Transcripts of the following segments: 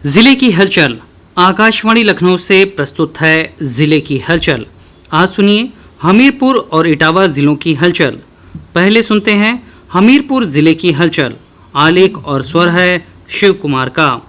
जिले की हलचल। आकाशवाणी लखनऊ से प्रस्तुत है जिले की हलचल। आज सुनिए हमीरपुर और इटावा जिलों की हलचल। पहले सुनते हैं हमीरपुर जिले की हलचल। आलेख और स्वर है शिव कुमार का।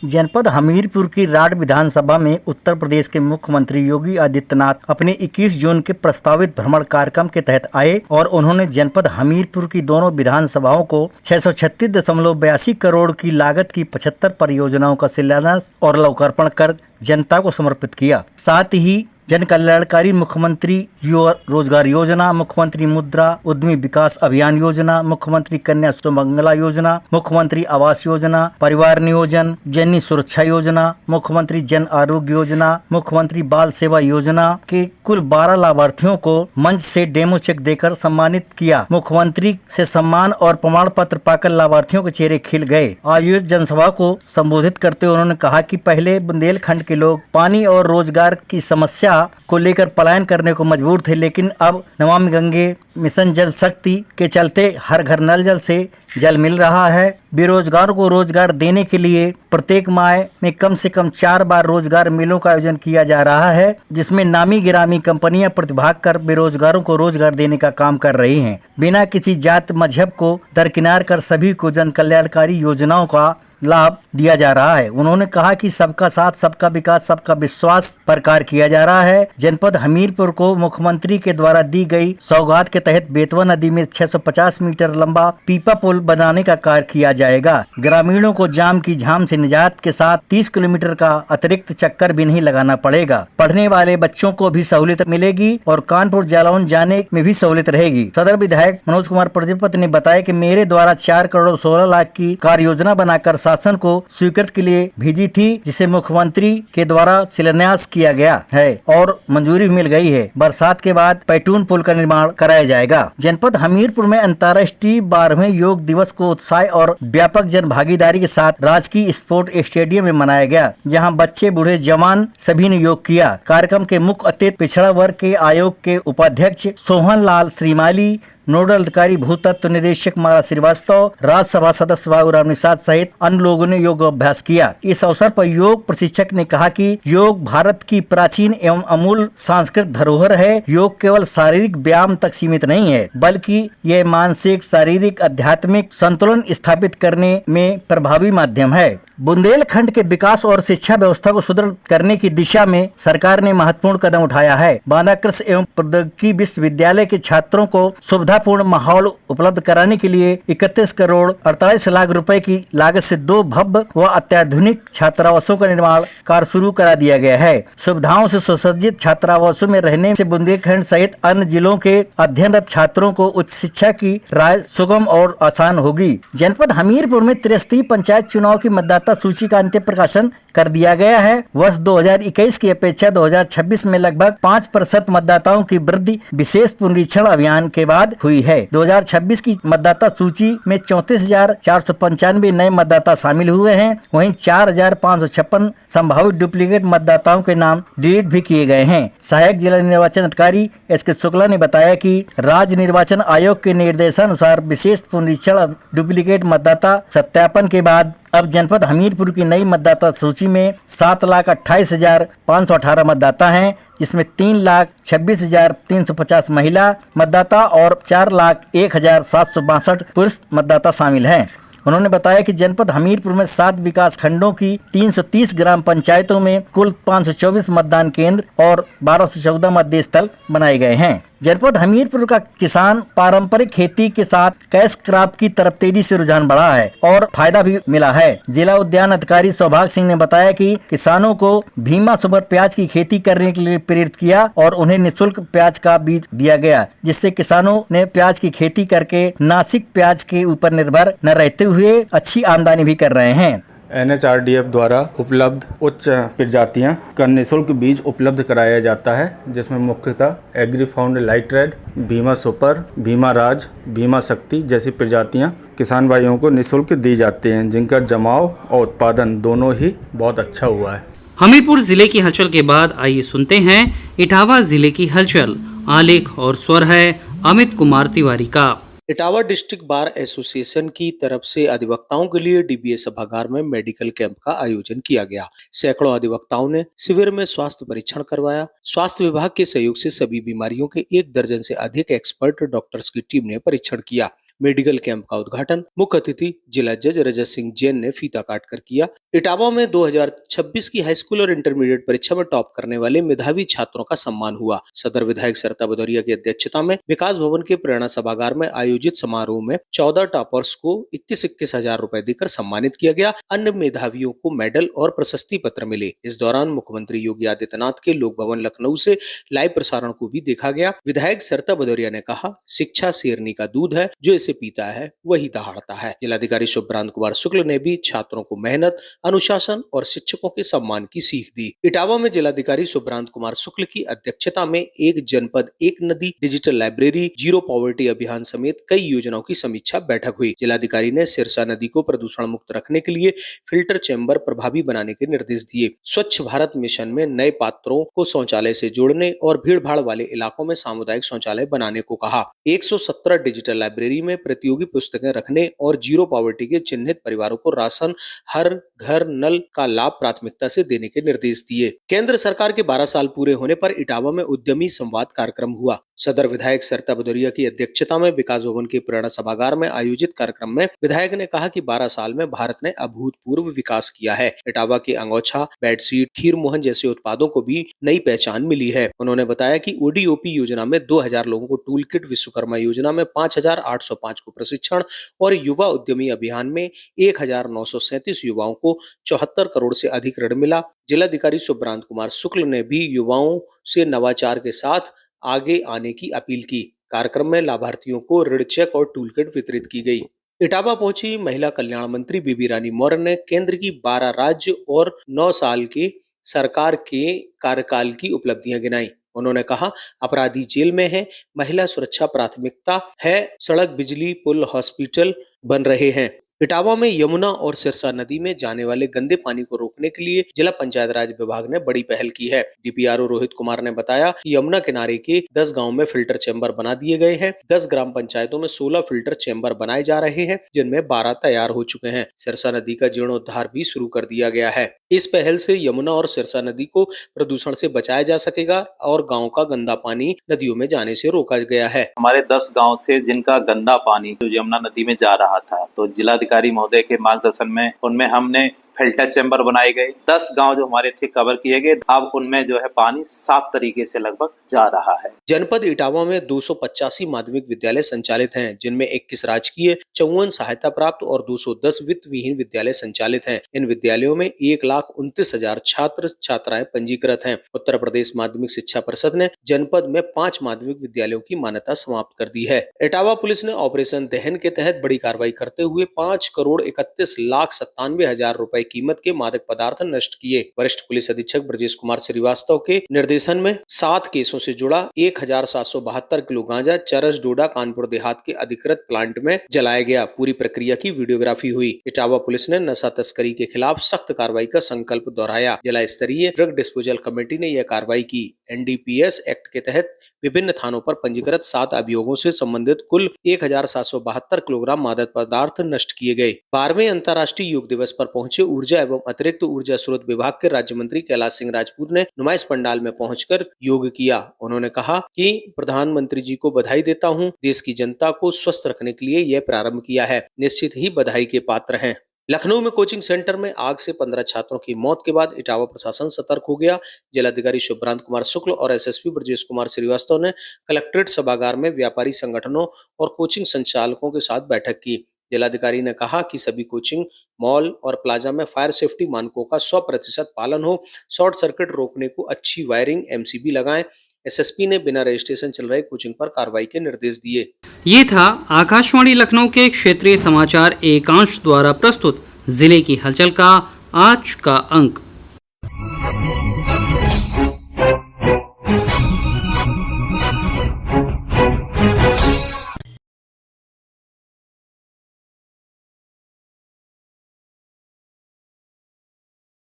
जनपद हमीरपुर की राड विधानसभा में उत्तर प्रदेश के मुख्यमंत्री योगी आदित्यनाथ अपने 21 जून के प्रस्तावित भ्रमण कार्यक्रम के तहत आए और उन्होंने जनपद हमीरपुर की दोनों विधानसभाओं को 636.82 करोड़ की लागत की 75 परियोजनाओं का शिलान्यास और लोकार्पण कर जनता को समर्पित किया। साथ ही जन कल्याणकारी मुख्यमंत्री युवा रोजगार योजना, मुख्यमंत्री मुद्रा उद्यमी विकास अभियान योजना, मुख्यमंत्री कन्या सुमंगला योजना, मुख्यमंत्री आवास योजना, परिवार नियोजन, जननी सुरक्षा योजना, मुख्यमंत्री जन आरोग्य योजना, मुख्यमंत्री बाल सेवा योजना के कुल 12 लाभार्थियों को मंच से डेमो चेक देकर सम्मानित किया। मुख्यमंत्री से सम्मान और प्रमाण पत्र पाकर लाभार्थियों के चेहरे खिल गए। आयोजित जनसभा को संबोधित करते हुए उन्होंने कहा कि पहले बुंदेलखंड के लोग पानी और रोजगार की समस्या को लेकर पलायन करने को मजबूर थे, लेकिन अब नमामि गंगे मिशन जल शक्ति के चलते हर घर नल जल से जल मिल रहा है। बेरोजगार को रोजगार देने के लिए प्रत्येक माह में कम से कम 4 बार रोजगार मेलों का आयोजन किया जा रहा है, जिसमें नामी गिरामी कंपनियां प्रतिभाग कर बेरोजगारों को रोजगार देने का काम कर रही हैं। बिना किसी जात मजहब को दरकिनार कर सभी को जन कल्याणकारी योजनाओं का लाभ दिया जा रहा है। उन्होंने कहा कि सबका साथ, सबका विकास, सबका विश्वास पर कार्य किया जा रहा है। जनपद हमीरपुर को मुख्यमंत्री के द्वारा दी गई सौगात के तहत बेतवा नदी में 650 मीटर लंबा पीपा पुल बनाने का कार्य किया जाएगा। ग्रामीणों को जाम की झाम से निजात के साथ 30 किलोमीटर का अतिरिक्त चक्कर भी नहीं लगाना पड़ेगा। पढ़ने वाले बच्चों को भी सहूलियत मिलेगी और कानपुर जालौन जाने में भी सहूलियत रहेगी। सदर विधायक मनोज कुमार प्रजापति ने बताया कि मेरे द्वारा 4 करोड़ 16 लाख की कार्य योजना बनाकर शासन को स्वीकृत के लिए भेजी थी, जिसे मुख्यमंत्री के द्वारा शिलान्यास किया गया है और मंजूरी मिल गई है। बरसात के बाद पैटून पुल का निर्माण कराया जाएगा। जनपद हमीरपुर में अंतर्राष्ट्रीय 12वें योग दिवस को उत्साह और व्यापक जन भागीदारी के साथ राजकीय स्पोर्ट स्टेडियम में मनाया गया, जहां बच्चे बूढ़े जवान सभी ने योग किया। कार्यक्रम के मुख्य अतिथि पिछड़ा वर्ग के आयोग के उपाध्यक्ष सोहन लाल श्रीमाली, नोडल अधिकारी भूतत्व निदेशक माला श्रीवास्तव, राज्यसभा सदस्य बाबूराम निषाद सहित अन्य लोगों ने योग अभ्यास किया। इस अवसर पर योग प्रशिक्षक ने कहा कि योग भारत की प्राचीन एवं अमूल्य सांस्कृतिक धरोहर है। योग केवल शारीरिक व्यायाम तक सीमित नहीं है, बल्कि यह मानसिक, शारीरिक, आध्यात्मिक संतुलन स्थापित करने में प्रभावी माध्यम है। बुंदेलखंड के विकास और शिक्षा व्यवस्था को सुदृढ़ करने की दिशा में सरकार ने महत्वपूर्ण कदम उठाया है। बांदा कृषि एवं प्रौद्योगिकी विश्वविद्यालय के छात्रों को सुविधापूर्ण माहौल उपलब्ध कराने के लिए 31 करोड़ 48 लाख रुपए की लागत से 2 भव्य व अत्याधुनिक छात्रावासों का निर्माण कार्य शुरू करा दिया गया है। सुविधाओं से सुसज्जित छात्रावासों में रहने से बुंदेलखंड सहित अन्य जिलों के अध्ययनरत छात्रों को उच्च शिक्षा की राह सुगम और आसान होगी। जनपद हमीरपुर में त्रिस्तरीय पंचायत चुनाव की मतदाता सूची का अंतिम प्रकाशन कर दिया गया है। वर्ष 2021 की अपेक्षा 2026 में लगभग 5% मतदाताओं की वृद्धि विशेष पुनरीक्षण अभियान के बाद हुई है। 2026 की मतदाता सूची में 34,495 नए मतदाता शामिल हुए हैं। वहीं 4,556 संभावित डुप्लीकेट मतदाताओं के नाम डिलीट भी किए गए हैं। सहायक जिला निर्वाचन अधिकारी एस.के. शुक्ला ने बताया कि राज्य निर्वाचन आयोग के निर्देशानुसार विशेष पुनरीक्षण डुप्लीकेट मतदाता सत्यापन के बाद अब जनपद हमीरपुर की नई मतदाता सूची में 7,28,518 मतदाता हैं, जिसमें 3,26,350 महिला मतदाता और 4,01,762 पुरुष मतदाता शामिल हैं। उन्होंने बताया कि जनपद हमीरपुर में 7 विकास खंडों की 330 ग्राम पंचायतों में कुल 524 मतदान केंद्र और 1214 मतदेय स्थल बनाए गए हैं। जनपद हमीरपुर का किसान पारंपरिक खेती के साथ कैश क्रॉप की तरफ तेजी से रुझान बढ़ा है और फायदा भी मिला है। जिला उद्यान अधिकारी सौभाग्य सिंह ने बताया कि किसानों को भीमा सुपर प्याज की खेती करने के लिए प्रेरित किया और उन्हें निःशुल्क प्याज का बीज दिया गया, जिससे किसानों ने प्याज की खेती करके नासिक प्याज के ऊपर निर्भर न रहते हुए अच्छी आमदनी भी कर रहे हैं। NHRDF द्वारा उपलब्ध उच्च प्रजातियां का निःशुल्क बीज उपलब्ध कराया जाता है, जिसमें मुख्यतः Agrifound light red, Bhima super, Bhima Raj, Bhima Shakti जैसी प्रजातियां किसान भाइयों को निःशुल्क दी जाती हैं, जिनका जमाव और उत्पादन दोनों ही बहुत अच्छा हुआ है। हमीरपुर जिले की हलचल के बाद आइए सुनते हैं इटावा जिले की हलचल। आलेख और स्वर है अमित कुमार तिवारी का। इटावा डिस्ट्रिक्ट बार एसोसिएशन की तरफ से अधिवक्ताओं के लिए डीबीए सभागार में मेडिकल कैंप का आयोजन किया गया। सैकड़ों अधिवक्ताओं ने शिविर में स्वास्थ्य परीक्षण करवाया। स्वास्थ्य विभाग के सहयोग से सभी बीमारियों के 1 दर्जन से अधिक एक्सपर्ट डॉक्टर्स की टीम ने परीक्षण किया। मेडिकल कैंप का उद्घाटन मुख्य अतिथि जिला जज रजत सिंह जैन ने फीता काटकर किया। इटावा में 2026 की हाई स्कूल और इंटरमीडिएट परीक्षा में टॉप करने वाले मेधावी छात्रों का सम्मान हुआ। सदर विधायक सरिता भदौरिया की अध्यक्षता में विकास भवन के प्रेरणा सभागार में आयोजित समारोह में 14 टॉपर्स को 21-21 हजार रुपए देकर सम्मानित किया गया। अन्य मेधावियों को मेडल और प्रशस्ति पत्र मिले। इस दौरान मुख्यमंत्री योगी आदित्यनाथ के लोक भवन लखनऊ से लाइव प्रसारण को भी देखा गया। विधायक सरिता भदौरिया ने कहा, शिक्षा शेरनी का दूध है, जो इसे पीता है वही दहाड़ता है। जिलाधिकारी शुभ्रांत कुमार शुक्ल ने भी छात्रों को मेहनत, अनुशासन और शिक्षकों के सम्मान की सीख दी। इटावा में जिलाधिकारी शुभ्रांत कुमार शुक्ल की अध्यक्षता में एक जनपद एक नदी, डिजिटल लाइब्रेरी, जीरो पॉवर्टी अभियान समेत कई योजनाओं की समीक्षा बैठक हुई। जिलाधिकारी ने सिरसा नदी को प्रदूषण मुक्त रखने के लिए फिल्टर चैम्बर प्रभावी बनाने के निर्देश दिए। स्वच्छ भारत मिशन में नए पात्रों को शौचालय से जोड़ने और भीड़ भाड़ वाले इलाकों में सामुदायिक शौचालय बनाने को कहा। 117 डिजिटल लाइब्रेरी में प्रतियोगी पुस्तकें रखने और जीरो पॉवर्टी के चिन्हित परिवारों को राशन हर घर नल का लाभ प्राथमिकता से देने के निर्देश दिए। केंद्र सरकार के 12 साल पूरे होने पर इटावा में उद्यमी संवाद कार्यक्रम हुआ। सदर विधायक सरिता भदौरिया की अध्यक्षता में विकास भवन के प्रेरणा सभागार में आयोजित कार्यक्रम में विधायक ने कहा कि 12 साल में भारत ने अभूतपूर्व विकास किया है। इटावा के अंगोछा, बेडशीट, खीर मोहन जैसे उत्पादों को भी नई पहचान मिली है। उन्होंने बताया कि ओडीओपी योजना में 2000 लोगों को टूल किट, विश्वकर्मा योजना में 5805 को प्रशिक्षण और युवा उद्यमी अभियान में 1937 युवाओं को 74 करोड़ से अधिक ऋण मिला। जिलाधिकारी शुभ्रांत कुमार शुक्ल ने भी युवाओं से नवाचार के साथ आगे आने की अपील की। कार्यक्रम में लाभार्थियों को ऋण चेक और टूल किट वितरित की गई। इटावा पहुंची महिला कल्याण मंत्री बेबी रानी मौर्य ने केंद्र की 12 राज्य और 9 साल के सरकार के कार्यकाल की उपलब्धियां गिनाई। उन्होंने कहा, अपराधी जेल में है, महिला सुरक्षा प्राथमिकता है, सड़क, बिजली, पुल, हॉस्पिटल बन रहे हैं। इटावा में यमुना और सिरसा नदी में जाने वाले गंदे पानी को रोकने के लिए जिला पंचायत राज विभाग ने बड़ी पहल की है। डीपीआरओ रोहित कुमार ने बताया कि यमुना किनारे के 10 गांव में फिल्टर चैम्बर बना दिए गए हैं। 10 ग्राम पंचायतों में 16 फिल्टर चैम्बर बनाए जा रहे हैं, जिनमें 12 तैयार हो चुके हैं। सिरसा नदी का जीर्णोद्धार भी शुरू कर दिया गया है। इस पहल से यमुना और सिरसा नदी को प्रदूषण से बचाया जा सकेगा और गाँव का गंदा पानी नदियों में जाने से रोका गया है। हमारे 10 गांव थे जिनका गंदा पानी जो यमुना नदी में जा रहा था, तो जिलाधिकारी महोदय के मार्गदर्शन में उनमें हमने फिल्टर चैम्बर बनाए गए। 10 गांव जो हमारे थे कवर किए गए। अब उनमें जो है पानी साफ तरीके से लगभग जा रहा है। जनपद इटावा में 285 माध्यमिक विद्यालय संचालित हैं, जिनमें 21 राजकीय, 54 सहायता प्राप्त और 210 वित्त विहीन विद्यालय संचालित हैं। इन विद्यालयों में 1,29,000 छात्र छात्राएं पंजीकृत हैं। उत्तर प्रदेश माध्यमिक शिक्षा परिषद ने जनपद में 5 माध्यमिक विद्यालयों की मान्यता समाप्त कर दी है। इटावा पुलिस ने ऑपरेशन दहन के तहत बड़ी कार्रवाई करते हुए 5,31,97,000 रुपए कीमत के मादक पदार्थ नष्ट किए। वरिष्ठ पुलिस अधीक्षक ब्रजेश कुमार श्रीवास्तव के निर्देशन में 7 केसों से जुड़ा 1,772 किलो गांजा चरस डोडा कानपुर देहात के अधिकृत प्लांट में जलाया गया। पूरी प्रक्रिया की वीडियोग्राफी हुई। इटावा पुलिस ने नशा तस्करी के खिलाफ सख्त कार्रवाई का संकल्प दोहराया। जिला स्तरीय ड्रग डिस्पोजल कमेटी ने यह कार्रवाई की। एनडीपीएस एक्ट के तहत विभिन्न थानों पर पंजीकृत 7 अभियोगों से संबंधित कुल 1,772 किलोग्राम मादक पदार्थ नष्ट किए गए। 12वें अंतर्राष्ट्रीय योग दिवस पर पहुंचे ऊर्जा एवं अतिरिक्त ऊर्जा स्रोत विभाग के राज्य मंत्री कैलाश सिंह राजपूत ने नुमाइश पंडाल में पहुंचकर योग किया। उन्होंने कहा कि प्रधानमंत्री जी को बधाई देता हूं, देश की जनता को स्वस्थ रखने के लिए यह प्रारंभ किया है, निश्चित ही बधाई के पात्र हैं। लखनऊ में कोचिंग सेंटर में आग से 15 छात्रों की मौत के बाद इटावा प्रशासन सतर्क हो गया। जिलाधिकारी शुभ्रांत कुमार शुक्ल और एसएसपी ब्रजेश कुमार श्रीवास्तव ने कलेक्ट्रेट सभागार में व्यापारी संगठनों और कोचिंग संचालकों के साथ बैठक की। जिलाधिकारी ने कहा कि सभी कोचिंग, मॉल और प्लाजा में फायर सेफ्टी मानकों का 100% पालन हो। शॉर्ट सर्किट रोकने को अच्छी वायरिंग, एमसीबी लगाएं। एसएसपी ने बिना रजिस्ट्रेशन चल रहे कोचिंग पर कार्रवाई के निर्देश दिए। ये था आकाशवाणी लखनऊ के क्षेत्रीय समाचार एकांश द्वारा प्रस्तुत जिले की हलचल का आज का अंक।